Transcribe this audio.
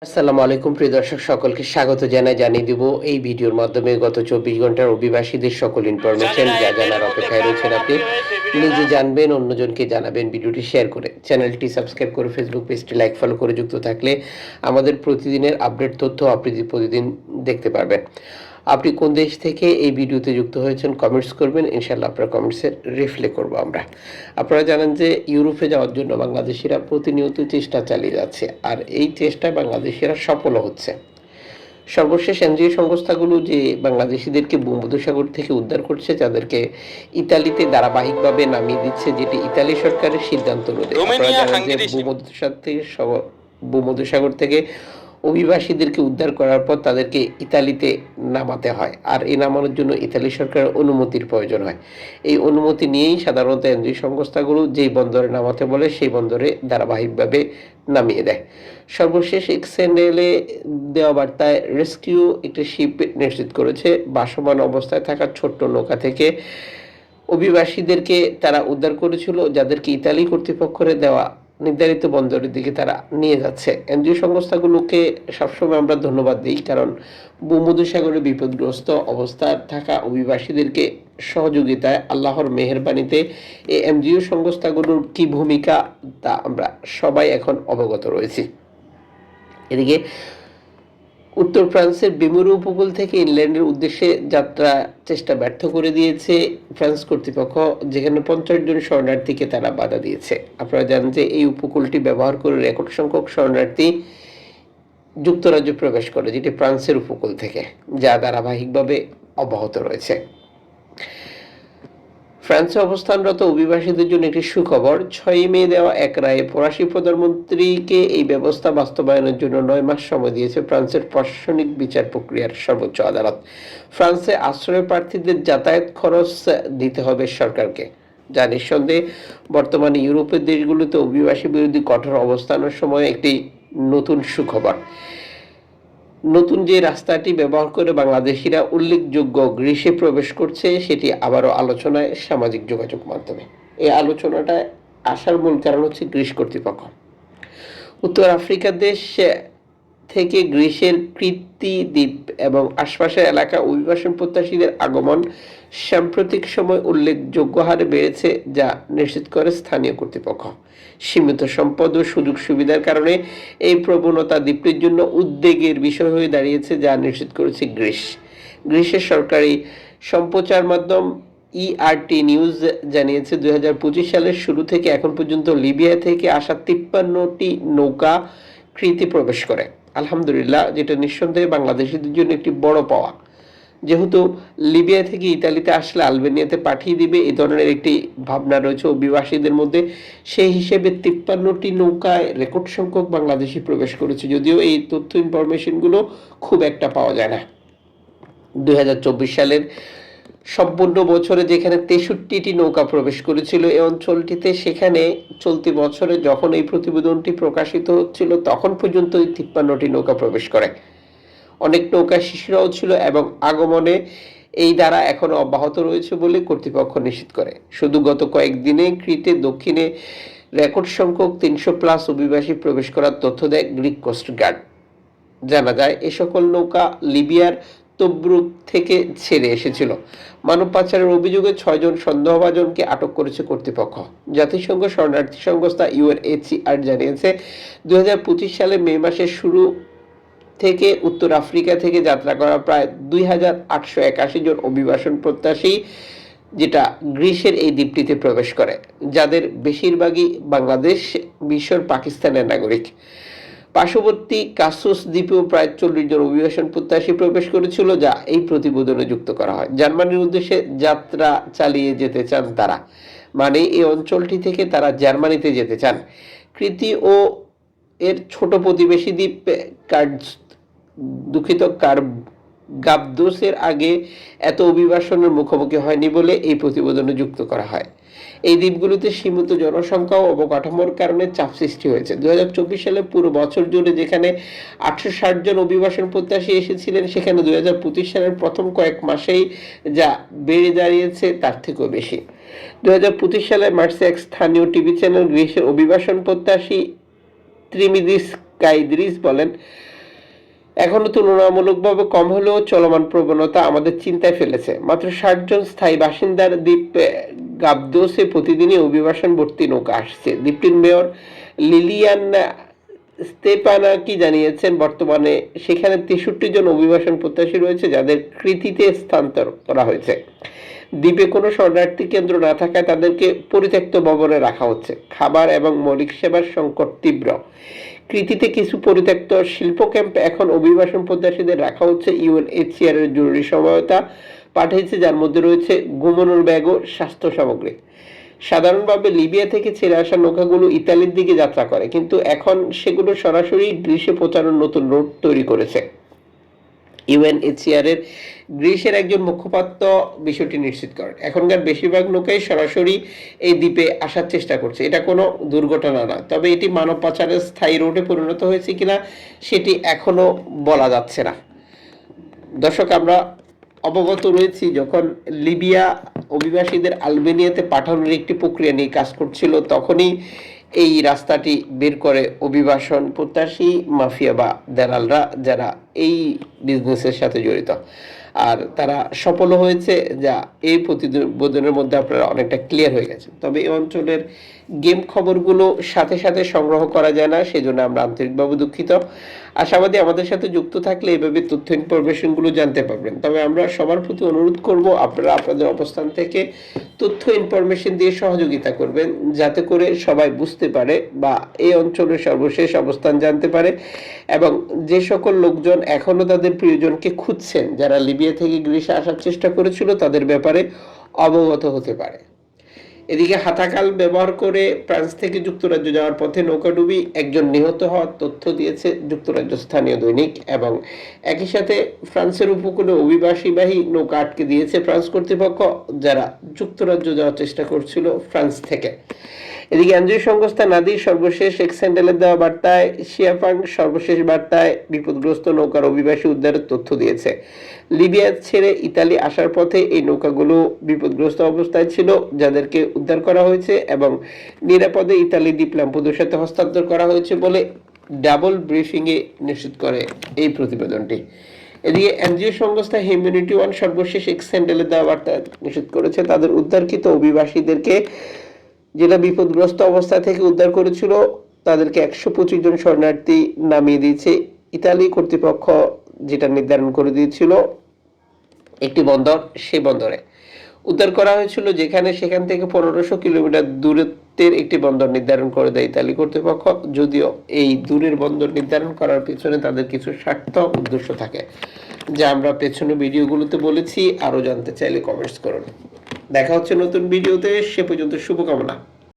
আসসালামু আলাইকুম প্রিয় দর্শক সকলকে স্বাগত জানিয়ে দিব এই ভিডিওর মাধ্যমে গত 24 ঘন্টার অভিবাসীদের সকল ইনফরমেশন যা জানার অপেক্ষায় রয়েছেন আপনি নিজে জানবেন, অন্যজনকে জানাবেন, ভিডিওটি শেয়ার করে চ্যানেলটি সাবস্ক্রাইব করে ফেসবুক পেজটি লাইক ফলো করে যুক্ত থাকলে আমাদের প্রতিদিনের আপডেট তথ্য আপনি প্রতিদিন দেখতে পারবেন। আপনি কোন দেশ থেকে এই ভিডিওতে যুক্ত হয়েছেন কমেন্টস করবেন, ইনশাল্লাহ আপনার কমেন্টসে রিপ্লাই করব আমরা। আপনারা জানেন যে ইউরোপে যাওয়ার জন্য বাংলাদেশিরা প্রতিনিয়ত চেষ্টা চালিয়ে যাচ্ছে, আর এই চেষ্টায় বাংলাদেশিরা সফল হচ্ছে। সর্বশেষ এনজিও সংস্থাগুলো যে বাংলাদেশিদেরকে ভূমধ্যসাগর থেকে উদ্ধার করছে, তাদেরকে ইতালিতে ধারাবাহিকভাবে নামিয়ে দিচ্ছে, যেটি ইতালি সরকারের সিদ্ধান্ত অনুযায়ী। আপনারা জানেন যে ভূমধ্যসাগর থেকে অভিবাসীদেরকে উদ্ধার করার পর তাদেরকে ইতালিতে নামাতে হয়, আর এই নামানোর জন্য ইতালি সরকারের অনুমতির প্রয়োজন হয়। এই অনুমতি নিয়েই সাধারণত এনজিও সংস্থাগুলো যেই বন্দরে নামাতে বলে সেই বন্দরে ধারাবাহিকভাবে নামিয়ে দেয়। সর্বশেষ এক্সএনএলে দেওয়া বার্তায় রেস্কিউ একটি শিপ নিশ্চিত করেছে ভাসমান অবস্থায় থাকা ছোট্ট নৌকা থেকে অভিবাসীদেরকে তারা উদ্ধার করেছিল, যাদেরকে ইতালি কর্তৃপক্ষের দেওয়া নির্ধারিত বন্দরের দিকে তারা নিয়ে যাচ্ছে। এনজিও সংস্থাগুলোকে সবসময় আমরা ধন্যবাদ দিই, কারণ ভূমধ্যসাগরে বিপদগ্রস্ত অবস্থায় থাকা অভিবাসীদেরকে সহযোগিতায় আল্লাহর মেহেরবানিতে এই এনজিও সংস্থাগুলোর কি ভূমিকা তা আমরা সবাই এখন অবগত রয়েছি। এদিকে উত্তর ফ্রান্সের বেমুরু উপকূল থেকে ইংল্যান্ডের উদ্দেশ্যে যাত্রা চেষ্টা ব্যর্থ করে দিয়েছে ফ্রান্স কর্তৃপক্ষ, যেখানে 50 জন শরণার্থীকে তারা বাধা দিয়েছে। আপনারা জানেন যে এই উপকূলটি ব্যবহার করে রেকর্ড সংখ্যক শরণার্থী যুক্তরাজ্যে প্রবেশ করে, যেটি ফ্রান্সের উপকূল থেকে, যা ধারাবাহিকভাবে অব্যাহত রয়েছে। ফ্রান্সে অবস্থানরত অভিবাসীদের জন্য একটি সুখবর। 6 মে দেওয়া এক রায়ে ফরাসি প্রধানমন্ত্রীকে এই ব্যবস্থা বাস্তবায়নের জন্য 9 মাস সময় দিয়েছে ফ্রান্সের প্রশাসনিক বিচার প্রক্রিয়ার সর্বোচ্চ আদালত। ফ্রান্সে আশ্রয় প্রার্থীদের যাতায়াত খরচ দিতে হবে সরকারকে, যা নিঃসন্দেহে বর্তমানে ইউরোপের দেশগুলোতে অভিবাসী বিরোধী কঠোর অবস্থানের সময় একটি নতুন সুখবর। নতুন যে রাস্তাটি ব্যবহার করে বাংলাদেশিরা উল্লেখযোগ্য গ্রিসে প্রবেশ করছে, সেটি আবারও আলোচনায় সামাজিক যোগাযোগ মাধ্যমে। এই আলোচনাটা আসার মূল কারণ হচ্ছে গ্রিস কর্তৃপক্ষ। উত্তর আফ্রিকা দেশ থেকে গ্রিসের কৃতি দ্বীপ এবং আশপাশের এলাকা অভিবাসন প্রত্যাশীদের আগমন সাম্প্রতিক সময় উল্লেখযোগ্য হারে বেড়েছে, যা নিশ্চিত করে স্থানীয় কর্তৃপক্ষ। সীমিত সম্পদ ও সুযোগ সুবিধার কারণে এই প্রবণতা দ্বীপটির জন্য উদ্বেগের বিষয় হয়ে দাঁড়িয়েছে, যা নিশ্চিত করেছে গ্রিস। গ্রিসের সরকারি সম্প্রচার মাধ্যম ইআরটি নিউজ জানিয়েছে 2025 সালের শুরু থেকে এখন পর্যন্ত লিবিয়া থেকে আসা 53টি নৌকা ক্রিতে প্রবেশ করে। আলহামদুলিল্লাহ, যেটা নিঃসন্দেহে বাংলাদেশিদের জন্য একটি বড় পাওয়া। যেহেতু লিবিয়া থেকে ইতালিতে আসলে আলবেনিয়াতে পাঠিয়ে দিবে, এই ধরনের একটি ভাবনা রয়েছে অভিবাসীদের মধ্যে। সেই হিসেবে 53টি নৌকায় রেকর্ড সংখ্যক বাংলাদেশি প্রবেশ করেছে, যদিও এই তথ্য ইনফরমেশনগুলো খুব একটা পাওয়া যায় না। 2024 সালের সম্পূর্ণ বছরে যেখানে 63টি নৌকা প্রবেশ করেছিল এই অঞ্চলটিতে, সেখানে চলতি বছরে যখন এই প্রতিবেদনটি প্রকাশিত হচ্ছিল তখন পর্যন্ত 53টি নৌকা প্রবেশ করে। অনেক নৌকা শিশুরাও ছিল এবং আগমনে এই দ্বারা এখনো অব্যাহত রয়েছে বলে কর্তৃপক্ষ নিশ্চিত করে। শুধু গত কয়েকদিনে ক্রিটে দক্ষিণে রেকর্ড সংখ্যক 300+ অভিবাসী প্রবেশ করার তথ্য দেয় গ্রিক কোস্ট গার্ড। জানা যায় এ সকল নৌকা লিবিয়ার তব্রুক থেকে ছেড়ে এসেছিল। মানব পাচারের অভিযোগে 6 জন সন্দেহভাজনকে আটক করেছে কর্তৃপক্ষ। জাতিসংঘ শরণার্থী সংস্থা ইউএনএইচসিআর জানিয়েছে 2025 সালে মে মাসের শুরু থেকে উত্তর আফ্রিকা থেকে যাত্রা করা প্রায় 2881 জন অভিবাসন প্রত্যাশী, যেটা গ্রিসের এই দ্বীপটিতে প্রবেশ করে, যাদের বেশিরভাগই বাংলাদেশ, মিশর, পাকিস্তানের নাগরিক। পার্শ্ববর্তী কাসুস দ্বীপেও প্রায় 40 জন অভিবাসন প্রত্যাশী প্রবেশ করেছিল, যা এই প্রতিবেদনে যুক্ত করা হয়। জার্মানির উদ্দেশ্যে যাত্রা চালিয়ে যেতে চান তারা, মানে এই অঞ্চলটি থেকে তারা জার্মানিতে যেতে চান। কৃতি ও এর ছোট প্রতিবেশী দ্বীপ গাবদোসের আগে এত অভিবাসনের মুখোমুখি হয়নি বলে এই প্রতিবেদনে যুক্ত করা হয়। এই দ্বীপগুলোতে সীমিত জনসংখ্যা ও অবকাঠামোর কারণে চাপ সৃষ্টি হয়েছে। 2024 সালে পুরো বছর জুড়ে যেখানে 860 জন অভিবাসন প্রত্যাশী এসেছিলেন, সেখানে 2025 সালের প্রথম কয়েক মাসেই যা বেড়ে দাঁড়িয়েছে তার থেকেও বেশি। 2025 সালের মার্চে এক স্থানীয় টিভি চ্যানেল গ্রিসের অভিবাসন প্রত্যাশী ত্রিমিদিস কাইদ্রিস বলেন, এখনো তুলনামূলকভাবে কম হলেও চলমান প্রবণতা আমাদের চিন্তায় ফেলেছে। মাত্র ৬০ জন স্থায়ী বাসিন্দার দ্বীপ গাবদোসে প্রতিদিনই অভিবাসন ভর্তি নৌকা আসছে। দ্বীপটির মেয়র লিলিয়ান স্তেপানাকি জানিয়েছেন, বর্তমানে সেখানে ৬৩ জন অভিবাসন প্রত্যাশী রয়েছে, যাদের কৃতিতে স্থানান্তর করা হয়েছে। দ্বীপে কোনো শরণার্থী কেন্দ্র না থাকায় তাদেরকে পরিত্যক্ত ভবনে রাখা হচ্ছে। খাবার এবং মৌলিক সেবার সংকট তীব্র। কৃতিতে কিছু পরিত্যক্ত শিল্প ক্যাম্পে এখন অভিবাসন প্রত্যাশীদের রাখা হচ্ছে। ইউএনএইচসিআর এর জরুরি সহায়তা পাঠিয়েছে, যার মধ্যে রয়েছে ঘুমানোর ব্যাগ ও স্বাস্থ্য সামগ্রী। সাধারণভাবে লিবিয়া থেকে ছেড়ে আসা নৌকাগুলো ইতালির দিকে যাত্রা করে, কিন্তু এখন সেগুলো সরাসরি গ্রিসে পৌঁছানোর নতুন রুট তৈরি করেছে। ইউএনএইচসিআর এর গ্রিসের একজন মুখপাত্র বিষয়টি নিশ্চিত করেন। এখনকার বেশিরভাগ নৌকাই সরাসরি এই দ্বীপে আসার চেষ্টা করছে। এটা কোনো দুর্ঘটনা না, তবে এটি মানব পাচারের স্থায়ী রুটে পরিণত হয়েছে কিনা সেটি এখনো বলা যাচ্ছে না। দর্শক, আমরা অবগত রয়েছি, যখন লিবিয়া অভিবাসীদের আলবেনিয়াতে পাঠানোর একটি প্রক্রিয়া নিয়ে কাজ করছিল, তখনই এই রাস্তাটি বের করে অভিবাসন প্রত্যাশী মাফিয়া বা দালালরা, যারা এই বিজনেসের সাথে জড়িত। আর তারা সফলও হয়েছে, যা এই প্রতিবেদনের মধ্যে আপনারা অনেকটা ক্লিয়ার হয়ে গেছে। তবে এই অঞ্চলের গেম খবরগুলো সাথে সাথে সংগ্রহ করা যায় না, সেজন্য আমরা আন্তরিকভাবে দুঃখিত। আশাবাদী আমাদের সাথে যুক্ত থাকলে এইভাবে তথ্য ইনফরমেশনগুলো জানতে পারবেন। তবে আমরা সবার প্রতি অনুরোধ করব, আপনারা আপনাদের অবস্থান থেকে তথ্য ইনফরমেশন দিয়ে সহযোগিতা করবেন, যাতে করে সবাই বুঝতে পারে বা এই অঞ্চলের সর্বশেষ অবস্থান জানতে পারে, এবং যে সকল লোকজন এখনো তাদের প্রিয়জনকে খুঁজছেন, যারা লিবিয়া থেকে গ্রিসে আসার চেষ্টা করেছিল, তাদের ব্যাপারে অবগত হতে পারে। এদিকে হাতাকাল ব্যবহার করে ফ্রান্স থেকে যুক্তরাজ্য যাওয়ার পথে নৌকাডুবি একজন নিহত হওয়ার তথ্য দিয়েছে যুক্তরাজ্য স্থানীয় দৈনিক, এবং একই সাথে ফ্রান্সের উপকূলে অভিবাসীবাহী নৌকা আটকে দিয়েছে ফ্রান্স কর্তৃপক্ষ, যারা যুক্তরাজ্য যাওয়ার চেষ্টা করছিল ফ্রান্স থেকে। এদিকে এনজিও সংস্থা নাদির সর্বশেষ এক্স হ্যান্ডেলের দেওয়া বার্তায়, শিয়াফাং সর্বশেষ বার্তায় বিপদগ্রস্ত নৌকার অভিবাসী উদ্ধারের তথ্য দিয়েছে। লিবিয়া ছেড়ে ইতালি আসার পথে এই নৌকাগুলো বিপদগ্রস্ত অবস্থায় ছিল, যাদেরকে উদ্ধার করা হয়েছে এবং নিরাপদে ইতালি দ্বীপ ল্যাম্পুদোর সাথে হস্তান্তর করা হয়েছে বলে ডাবল ব্রিফিংয়ে নিশ্চিত করে এই প্রতিবেদনটি। এদিকে এনজিও সংস্থা হিউম্যানিটি ওয়ান সর্বশেষ এক্স হ্যান্ডেলে দেওয়া বার্তা নিশ্চিত করেছে, তাদের উদ্ধারকৃত অভিবাসীদেরকে, যেটা বিপদগ্রস্ত অবস্থা থেকে উদ্ধার করেছিল, তাদেরকে ১২৫ জন শরণার্থী নামিয়ে দিয়েছে ইতালি কর্তৃপক্ষ, যেটা নির্ধারণ করে দিয়েছিল একটি বন্দর, সেই বন্দরে উদ্ধার করা হয়েছিল, যেখানে সেখান থেকে ১৫০০ কিলোমিটার দূরত্বের একটি বন্দর নির্ধারণ করে দেয় ইতালি কর্তৃপক্ষ। যদিও এই দূরের বন্দর নির্ধারণ করার পিছনে তাদের কিছু স্বার্থ উদ্দেশ্য থাকে, যা আমরা পেছনে ভিডিওগুলোতে বলেছি। আরও জানতে চাইলে কমেন্টস করুন। দেখা হচ্ছে নতুন ভিডিওতে, সে পর্যন্ত শুভকামনা।